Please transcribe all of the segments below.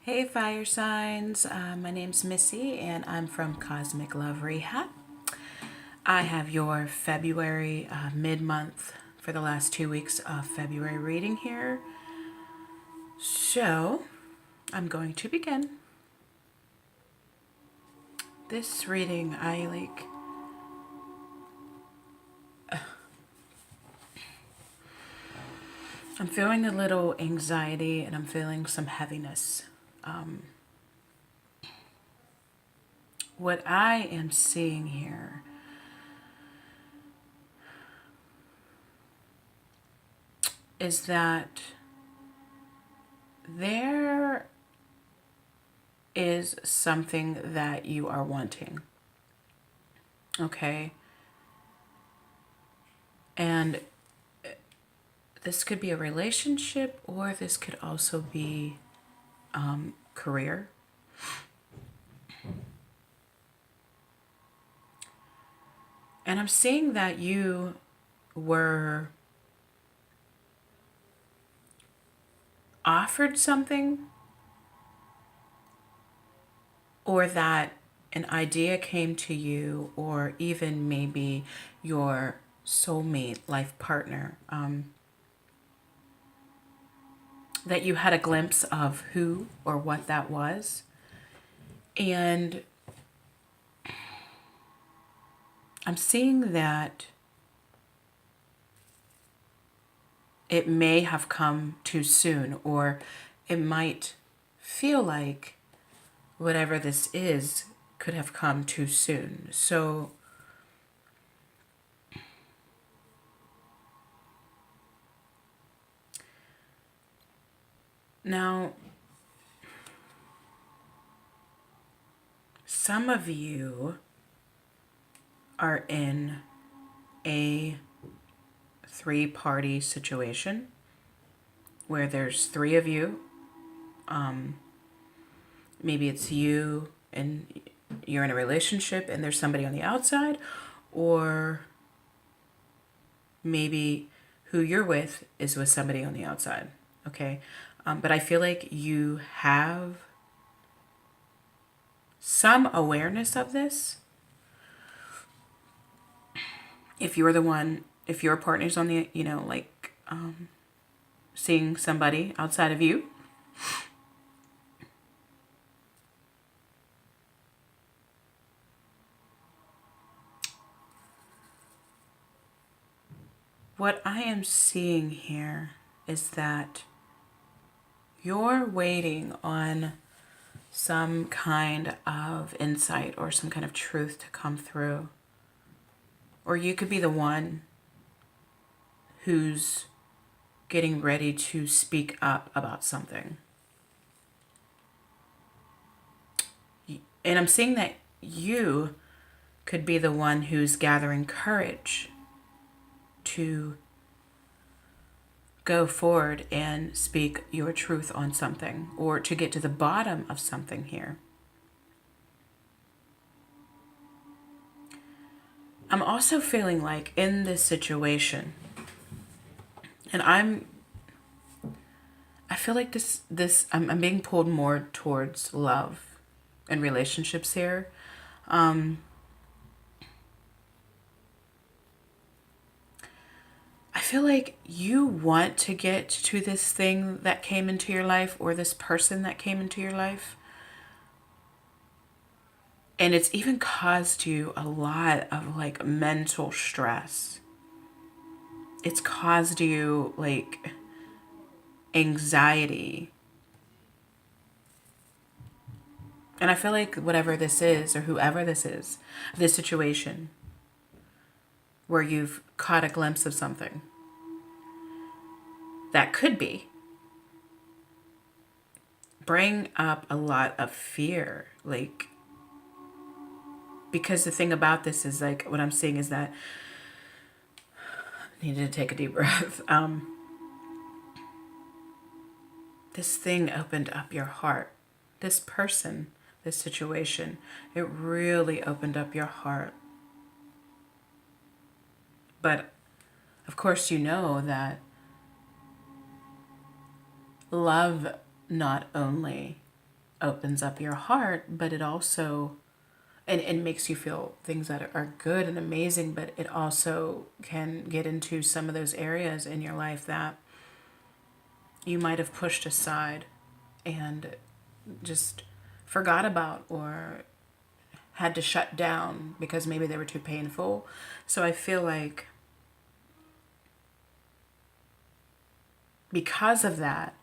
Hey fire signs, my name's Missy and I'm from Cosmic Love Rehab. I have your February mid-month for the last 2 weeks of February reading here. So I'm going to begin. This reading I'm feeling a little anxiety and I'm feeling some heaviness. What I am seeing here is that there is something that you are wanting. Okay? And this could be a relationship or this could also be career. And I'm seeing that you were offered something or that an idea came to you or even maybe your soulmate life partner, that you had a glimpse of who or what that was. And I'm seeing that it may have come too soon, or it might feel like whatever this is could have come too soon. So now, some of you are in a three-party situation where there's three of you. Maybe it's you and you're in a relationship and there's somebody on the outside, or maybe who you're with is with somebody on the outside. Okay. But I feel like you have some awareness of this. If you're the one, if your partner's on the, seeing somebody outside of you, what I am seeing here is that you're waiting on some kind of insight or some kind of truth to come through. Or you could be the one who's getting ready to speak up about something. And I'm seeing that you could be the one who's gathering courage to go forward and speak your truth on something, or to get to the bottom of something here. I'm also feeling like in this situation, and I feel like I'm being pulled more towards love and relationships here. I feel like you want to get to this thing that came into your life, or this person that came into your life. And it's even caused you a lot of mental stress. It's caused you anxiety. And I feel like whatever this is, or whoever this is, this situation where you've caught a glimpse of something that could bring up a lot of fear. Because the thing about this is what I'm seeing is that I needed to take a deep breath. This thing opened up your heart. This person, this situation, it really opened up your heart. But of course, you know that love not only opens up your heart, but it also and makes you feel things that are good and amazing, but it also can get into some of those areas in your life that you might have pushed aside and just forgot about or had to shut down because maybe they were too painful. So I feel like because of that,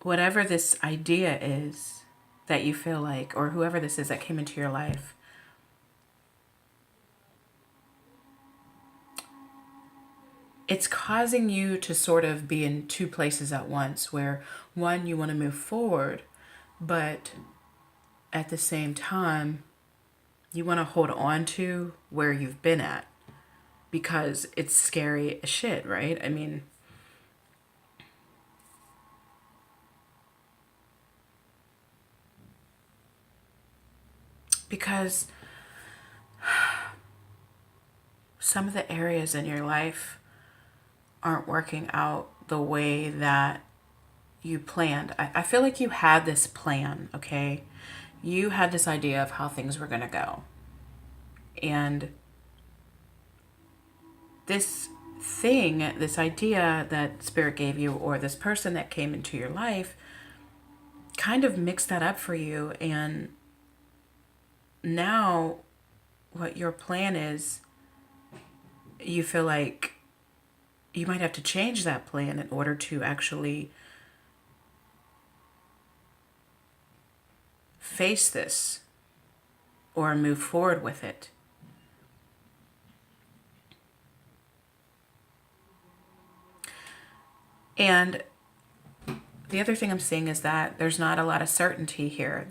whatever this idea is that you feel like, or whoever this is that came into your life, it's causing you to sort of be in two places at once, where one, you want to move forward, but at the same time, you want to hold on to where you've been at because it's scary as shit, right? I mean, because some of the areas in your life aren't working out the way that you planned. I feel like you had this plan, okay? You had this idea of how things were going to go. And this thing, this idea that Spirit gave you, or this person that came into your life, kind of mixed that up for you. And now what your plan is, you feel like you might have to change that plan in order to actually face this or move forward with it. And the other thing I'm seeing is that there's not a lot of certainty here.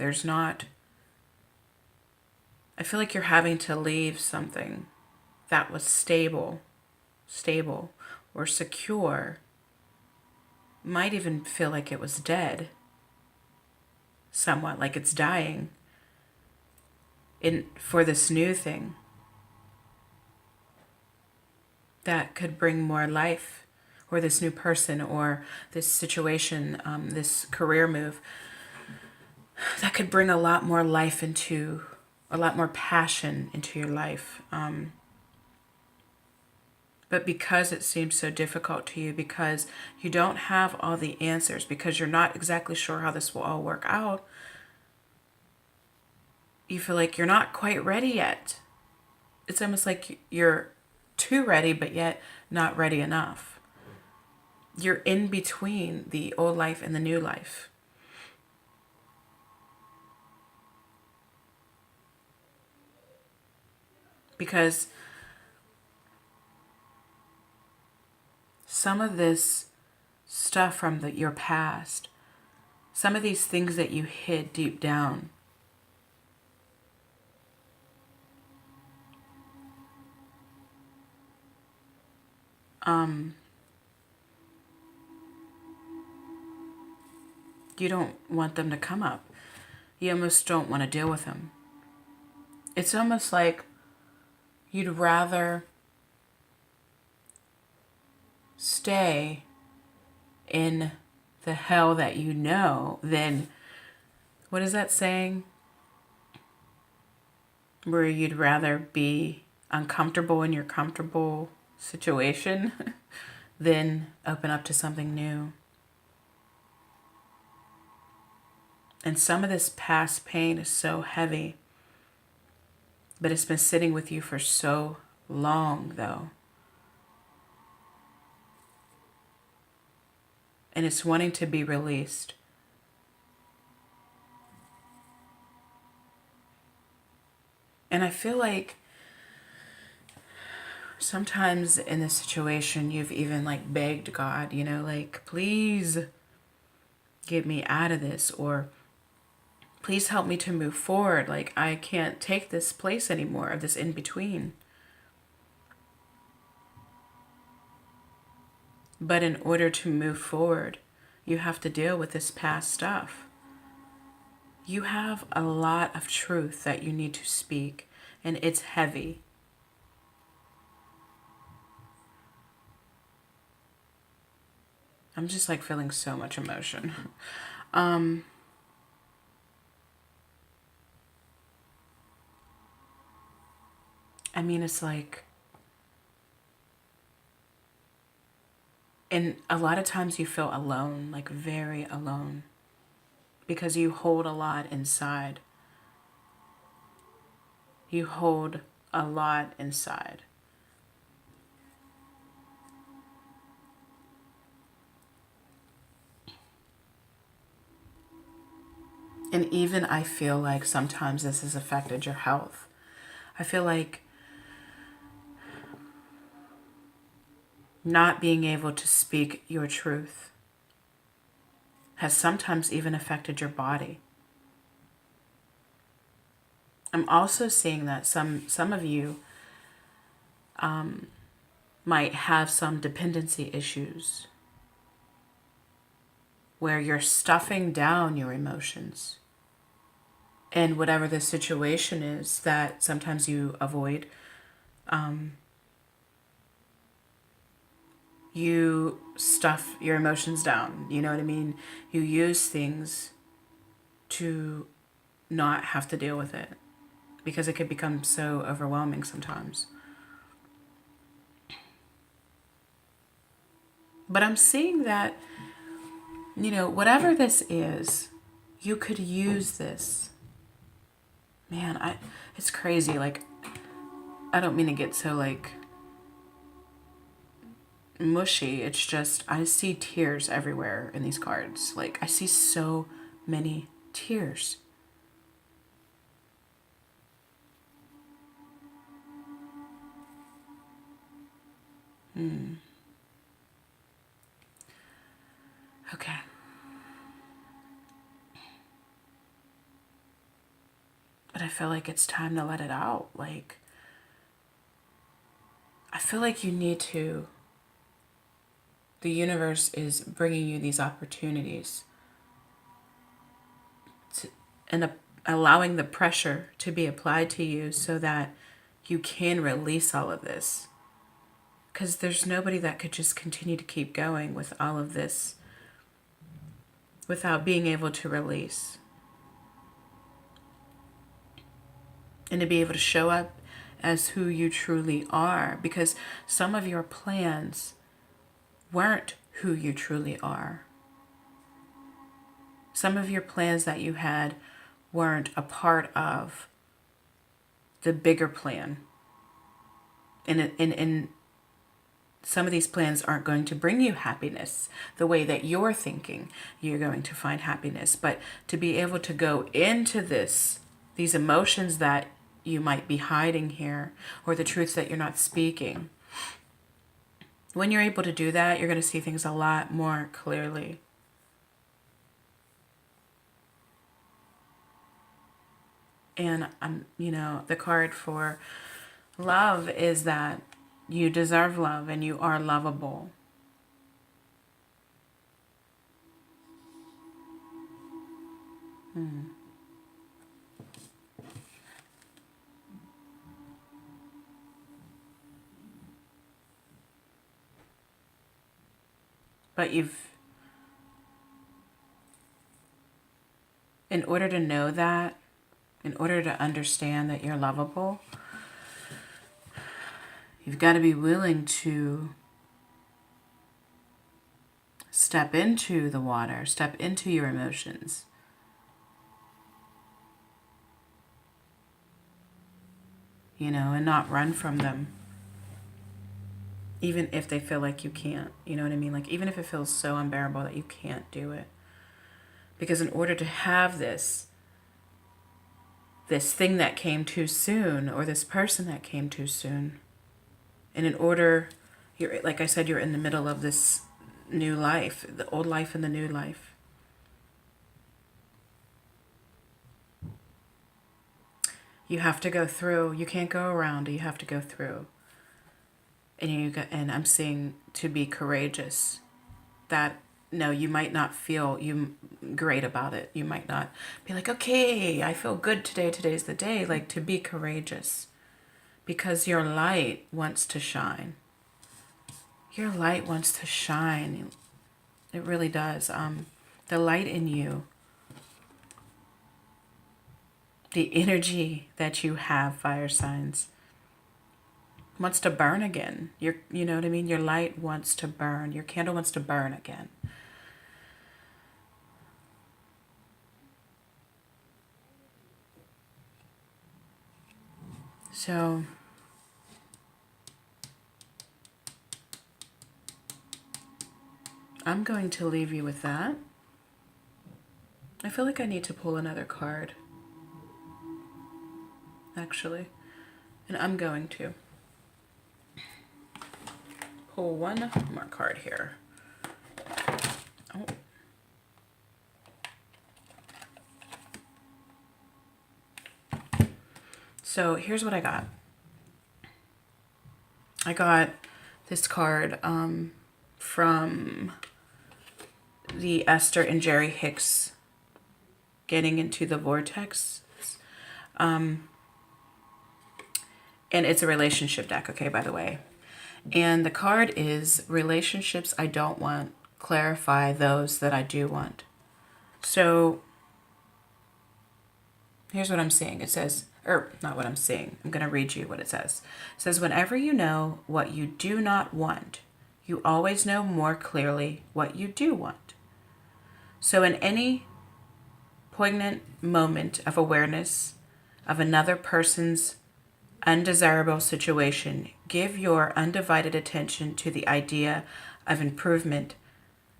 I feel like you're having to leave something that was stable, or secure. Might even feel like it was dead, somewhat like it's dying, for this new thing that could bring more life, or this new person, or this situation, this career move that could bring a lot more life into, a lot more passion into your life. But because it seems so difficult to you, because you don't have all the answers, because you're not exactly sure how this will all work out, you feel like you're not quite ready yet. It's almost like you're too ready, but yet not ready enough. You're in between the old life and the new life. Because some of this stuff from your past, some of these things that you hid deep down, you don't want them to come up. You almost don't want to deal with them. It's almost like you'd rather stay in the hell that you know than, what is that saying? Where you'd rather be uncomfortable in your comfortable situation than open up to something new. And some of this past pain is so heavy, but it's been sitting with you for so long, though. And it's wanting to be released. And I feel like sometimes in this situation, you've even like begged God, like, please get me out of this, or please help me to move forward. Like, I can't take this place anymore, of this in between. But in order to move forward, you have to deal with this past stuff. You have a lot of truth that you need to speak, and it's heavy. I'm just like feeling so much emotion. I mean, it's like, and a lot of times you feel alone, like very alone, because you hold a lot inside. You hold a lot inside. And even I feel like sometimes this has affected your health. I feel like not being able to speak your truth has sometimes even affected your body. I'm also seeing that some of you might have some dependency issues where you're stuffing down your emotions. And whatever the situation is that sometimes you avoid, you stuff your emotions down. You know what I mean? You use things to not have to deal with it because it could become so overwhelming sometimes. But I'm seeing that, whatever this is, you could use this. Man, it's crazy. Like, I don't mean to get so like mushy. It's just I see tears everywhere in these cards. Like, I see so many tears. Okay. But I feel like it's time to let it out. Like, I feel like you need to. The universe is bringing you these opportunities and allowing the pressure to be applied to you so that you can release all of this. Because there's nobody that could just continue to keep going with all of this without being able to release. And to be able to show up as who you truly are. Because some of your plans weren't who you truly are. Some of your plans that you had weren't a part of the bigger plan. And some of these plans aren't going to bring you happiness the way that you're thinking you're going to find happiness. But to be able to go into these emotions that you might be hiding here, or the truths that you're not speaking, when you're able to do that, you're going to see things a lot more clearly. And the card for love is that you deserve love and you are lovable. But in order to know that, in order to understand that you're lovable, you've got to be willing to step into the water, step into your emotions. And not run from them. Even if they feel like you can't, you know what I mean? Like, even if it feels so unbearable that you can't do it. Because in order to have this thing that came too soon, or this person that came too soon, and like I said, you're in the middle of this new life, the old life and the new life. You have to go through. You can't go around. You have to go through. And I'm saying to be courageous. That no, you might not feel great about it. You might not be like, okay, I feel good today. Today's the day. Like, to be courageous, because your light wants to shine. Your light wants to shine It really does. The light in you, the energy that you have, fire signs, wants to burn again. You know what I mean? Your light wants to burn. Your candle wants to burn again. So I'm going to leave you with that. I feel like I need to pull another card, actually. And I'm going to pull one more card here. Oh. So here's what I got. I got this card from the Esther and Jerry Hicks Getting Into the Vortex. And it's a relationship deck, okay, by the way. And the card is relationships I don't want, clarify those that I do want. So here's what I'm seeing. It says, or not what I'm seeing. I'm going to read you what it says. It says, whenever you know what you do not want, you always know more clearly what you do want. So in any poignant moment of awareness of another person's undesirable situation, give your undivided attention to the idea of improvement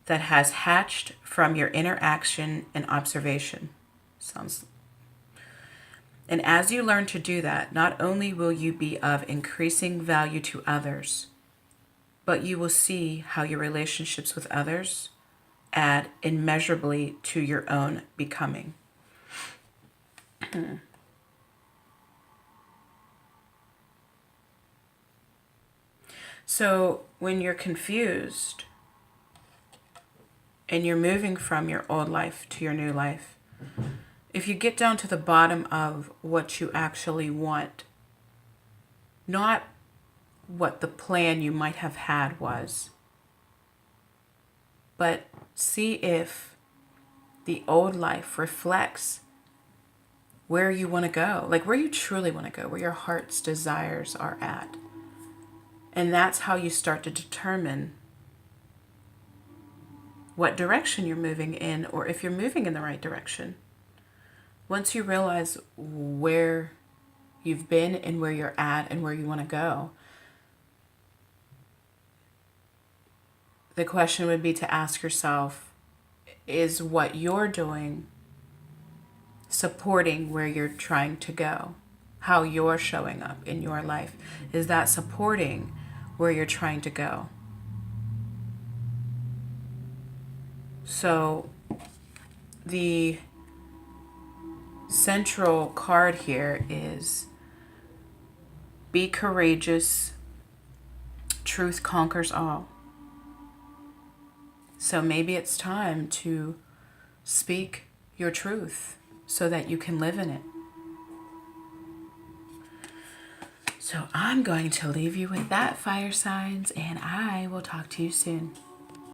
that has hatched from your interaction and observation. And as you learn to do that, not only will you be of increasing value to others, but you will see how your relationships with others add immeasurably to your own becoming. So when you're confused and you're moving from your old life to your new life, if you get down to the bottom of what you actually want, not what the plan you might have had was, but see if the old life reflects where you want to go, like where you truly want to go, where your heart's desires are at. And that's how you start to determine what direction you're moving in, or if you're moving in the right direction. Once you realize where you've been and where you're at and where you want to go, the question would be to ask yourself, is what you're doing supporting where you're trying to go? How you're showing up in your life, is that supporting where you're trying to go? So the central card here is be courageous, truth conquers all. So maybe it's time to speak your truth so that you can live in it. So I'm going to leave you with that, fire signs, and I will talk to you soon.